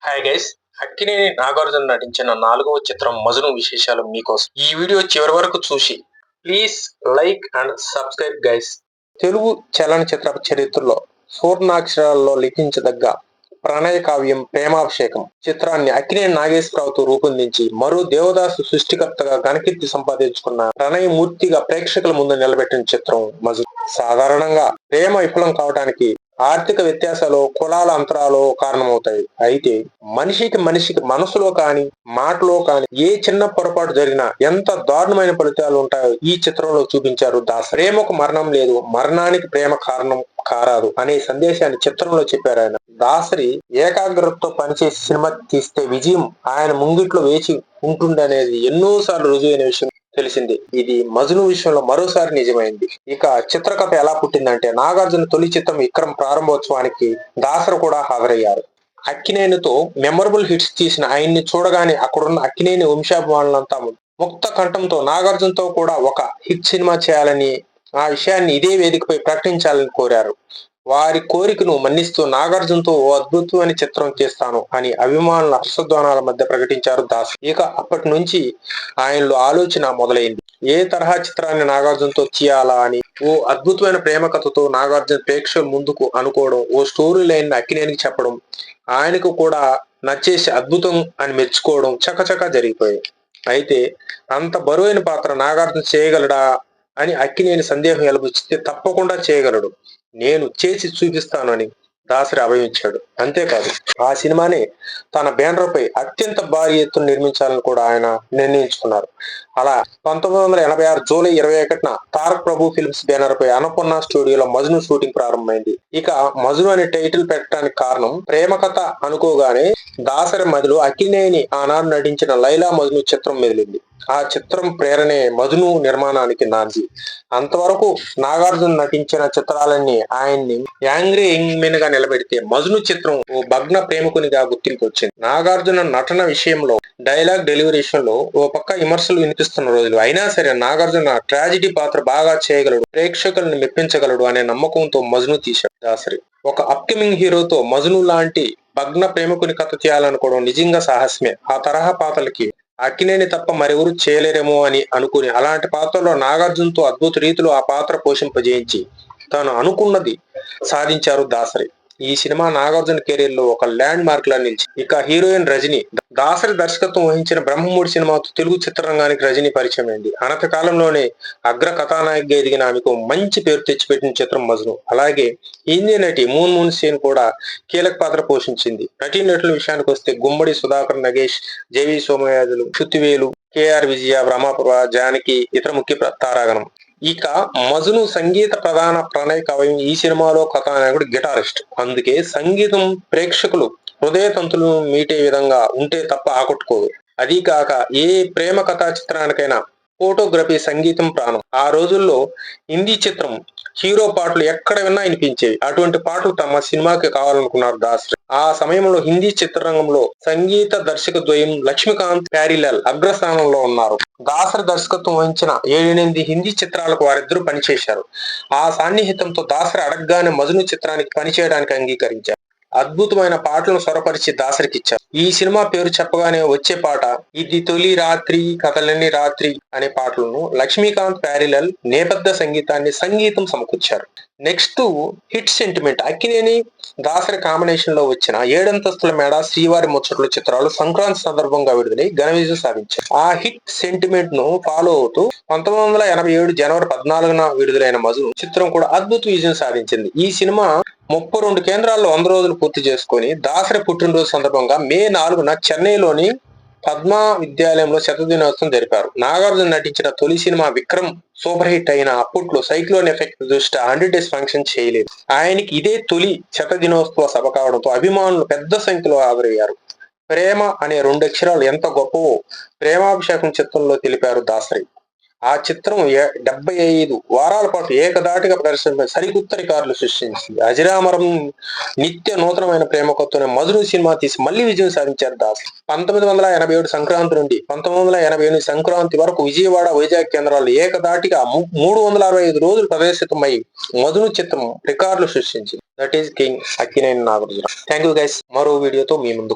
Hi guys. Akkineni Nagarjuna నటించిన 4వ చిత్రం 'మజను' విశేషాలు మీకోసం. ఈ వీడియో చివరి వరకు చూసి please like and subscribe guys. Telugu చలనచిత్ర చరిత్రలో సువర్ణాక్షరాల్లో లిఖించదగ్గ ప్రణయ కావ్యం 'ప్రేమాభిషేకం' చిత్రాన్ని అక్కినేని నాగేశ్వరరావుతో రూపొందించి మరో దేవదాసు సృష్టికర్తగా ఘనకీర్తి సంపాదించుకున్న ప్రణయమూర్తిగా ప్రేక్షకుల ముందు నిలబెట్టిన చిత్రం 'మజను'. సాధారణంగా ప్రేమ విఫలం కావడానికి ఆర్థిక వ్యత్యాసాలు, కులాల అంతరాలు కారణమవుతాయి. అయితే మనిషికి మనసులో కాని, మాటలో కాని ఏ చిన్న పొరపాటు జరిగినా ఎంత దారుణమైన ఫలితాలు ఉంటాయో ఈ చిత్రంలో చూపించారు దాసరి. ప్రేమకు మరణం లేదు, మరణానికి ప్రేమ కారణం కారాదు అనే సందేశాన్ని చిత్రంలో చెప్పారు ఆయన. దాసరి ఏకాగ్రతతో పనిచేసి సినిమా తీస్తే విజయం ఆయన ముంగిట్లో వేచి ఉంటుందనేది ఎన్నోసార్లు రుజువైన విషయం తెలిసింది. ఇది 'మజను' విషయంలో మరోసారి నిజమైంది. ఇక చిత్రకథ ఎలా పుట్టిందంటే, నాగార్జున తొలి చిత్రం 'విక్రమ్' ప్రారంభోత్సవానికి దాసరి కూడా హాజరయ్యారు. అక్కినేనితో మెమరబుల్ హిట్స్ తీసిన ఆయన్ని చూడగానే అక్కడున్న అక్కినేని వంశాభిమానులంతా ముక్త కంఠంతో నాగార్జునతో కూడా ఒక హిట్ సినిమా చేయాలని, ఆ విషయాన్ని ఇదే వేదికపై ప్రకటించాలని కోరారు. వారి కోరికను మన్నిస్తూ నాగార్జునతో ఓ అద్భుతమైన చిత్రం తీస్తాను అని అభిమానుల హర్షధ్వానాల మధ్య ప్రకటించారు దాసరి. ఇక అప్పటి నుంచి ఆయనలో ఆలోచన మొదలైంది. ఏ తరహా చిత్రాన్ని నాగార్జునతో తీయాలా అని. ఓ అద్భుతమైన ప్రేమ కథతో నాగార్జున ప్రేక్షకుల ముందుకు అనుకోవడం, ఓ స్టోరీ లైన్ అక్కినేనికి చెప్పడం, ఆయనకు కూడా నచ్చేసి అద్భుతం అని మెచ్చుకోవడం చకచకా జరిగిపోయాయి. అయితే అంత బరువైన పాత్ర నాగార్జున చేయగలడా అని అక్కినేని సందేహం వెలుబుచ్చితే తప్పకుండా చేయగలడు, నేను చేసి చూపిస్తాను అని దాసరి అభయం ఇచ్చాడు. అంతేకాదు ఆ సినిమాని తన బ్యానర్ పై అత్యంత భారీ ఎత్తున నిర్మించాలని కూడా ఆయన నిర్ణయించుకున్నారు. అలా 1986 జూలై 21న తారక్ ప్రభు ఫిల్మ్స్ బ్యానర్ పై అన్నపూర్ణ స్టూడియోలో 'మజను' షూటింగ్ ప్రారంభమైంది. ఇక 'మజను' అనే టైటిల్ పెట్టడానికి కారణం ప్రేమ కథ అనుకోగానే దాసరి మదిలో అక్కినేని ఆనాడు నటించిన 'లైలా మజ్ను' చిత్రం మెదిలింది. ఆ చిత్రం ప్రేరణే 'మజను' నిర్మాణానికి నాంది. అంతవరకు నాగార్జున నటించిన చిత్రాలన్నీ ఆయన్ని యాంగ్రీ యంగ్ మెన్ గా నిలబెడితే 'మజను' చిత్రం ఓ భగ్న ప్రేమికునిగా గుర్తింపు వచ్చింది. నాగార్జున నటన విషయంలో, డైలాగ్ డెలివరీ విషయంలో ఓ పక్క విమర్శలు వినిపిస్తున్న రోజులు. అయినా సరే నాగార్జున ట్రాజిడీ పాత్ర బాగా చేయగలడు, ప్రేక్షకులను మెప్పించగలడు అనే నమ్మకంతో 'మజను' తీశాడు దాసరి. ఒక అప్కమింగ్ హీరోతో 'మజను' లాంటి భగ్న ప్రేమికుని కథ తీయాలనుకోవడం నిజంగా సాహసమే. ఆ తరహా పాత్రలకి అక్కినేని తప్ప మరెవరూ చేయలేరేమో అని అనుకుని అలాంటి పాత్రలో నాగార్జునతో అద్భుత రీతిలో ఆ పాత్ర పోషింపజేయించి తాను అనుకున్నది సాధించారు దాసరి. ఈ సినిమా నాగార్జున కెరీర్ లో ఒక ల్యాండ్ మార్క్ లా నిలిచి. ఇక హీరోయిన్ రజని. దాసరి దర్శకత్వం వహించిన 'బ్రహ్మముడి' సినిమాతో తెలుగు చిత్రరంగానికి రజని పరిచయం అయింది. అనతి కాలంలోనే అగ్ర కథానాయికగా ఎదిగిన ఆమెకు మంచి పేరు తెచ్చిపెట్టిన చిత్రం 'మజను'. అలాగే హిందీ నటి మూన్ సేన్ కూడా కీలక పాత్ర పోషించింది. నటీనటుల విషయానికి వస్తే గుమ్మడి సుధాకర్, నగేష్, జేవి సోమయాజులు, శృతివేలు, కేఆర్ విజయ, రమాప్రభ, జానకి ఇతర ముఖ్య తారాగణం. ఇక 'మజను' సంగీత ప్రధాన ప్రణయ కావ్యం. ఈ సినిమాలో కథానాయకుడు గిటారిస్ట్. అందుకే సంగీతం ప్రేక్షకులు హృదయ తంతులు మీటే విధంగా ఉంటే తప్ప ఆకట్టుకోదు. అదీ కాక ఏ ప్రేమ కథా చిత్రానికైనా ఫోటోగ్రఫీ, సంగీతం ప్రాణం. ఆ రోజుల్లో హిందీ చిత్రం హీరో పాటలు ఎక్కడ విన్నా వినిపించేవి. అటువంటి పాటలు తమ సినిమాకి కావాలనుకున్నారు దాసరి. ఆ సమయంలో హిందీ చిత్రరంగంలో సంగీత దర్శక ద్వయం లక్ష్మీకాంత్, ప్యారీలాల్ అగ్రస్థానంలో ఉన్నారు. దాసరి దర్శకత్వం వహించిన 7-8 హిందీ చిత్రాలకు వారిద్దరూ పనిచేశారు. ఆ సాన్నిహిత్యంతో దాసరి అడగ్గానే 'మజను' చిత్రానికి పనిచేయడానికి అంగీకరించారు. అద్భుతమైన పాటలను స్వరపరిచి దాసరికిచ్చారు. ఈ సినిమా పేరు చెప్పగానే వచ్చే పాట 'ఇది తొలి రాత్రి కథలన్నీ రాత్రి' అనే పాటలను లక్ష్మీకాంత్, ప్యారీలాల్ నేపథ్య సంగీతం సమకూర్చారు. Next hit sentiment. Akkineni Dasari combination లో వచ్చిన 7 మేడ, శ్రీవారి ముచ్చట్లు చిత్రాలు సంక్రాంతి సందర్భంగా విడుదలై ఘన విజయం సాధించాయి. ఆ హిట్ సెంటిమెంట్ ను ఫాలో అవుతూ 1987 జనవరి 14న విడుదలైన 'మజను' చిత్రం కూడా అద్భుత విజయం సాధించింది. ఈ సినిమా 32 కేంద్రాల్లో 100 రోజులు పూర్తి చేసుకుని దాసరి పుట్టినరోజు సందర్భంగా మే 4న చెన్నైలోని పద్మా విద్యాలయంలో శతదినోత్సవం జరిపారు. నాగార్జున నటించిన తొలి సినిమా 'విక్రమ్' సూపర్ హిట్ అయిన అప్పట్లో సైక్లోన్ ఎఫెక్ట్ దృష్ట్యా 100 డేస్ ఫంక్షన్ చేయలేదు. ఆయనకి ఇదే తొలి శతదినోత్సవ సభ కావడంతో అభిమానులు పెద్ద సంఖ్యలో హాజరయ్యారు. ప్రేమ అనే 2 అక్షరాలు ఎంత గొప్పవో 'ప్రేమాభిషేకం' చిత్రంలో తెలిపారు దాసరి. ఆ చిత్రం 75 వారాల పాటు ఏకధాటిగా ప్రదర్శనపై సరికొత్త రికార్డులు సృష్టించింది. అజరామరం నిత్య నూతనమైన ప్రేమ కథతోనే 'మజను' సినిమా తీసి మళ్లీ విజయం సాధించారు దాసరి. 1987 సంక్రాంతి నుండి 1988 సంక్రాంతి వరకు విజయవాడ, వైజాగ్ కేంద్రాల్లో ఏకధాటిగా 365 రోజులు ప్రదర్శితమై 'మజను' చిత్రం రికార్డులు సృష్టించింది. That is king Akkineni Nagarjuna. Thank you guys. మరో వీడియోతో మీ ముందుకు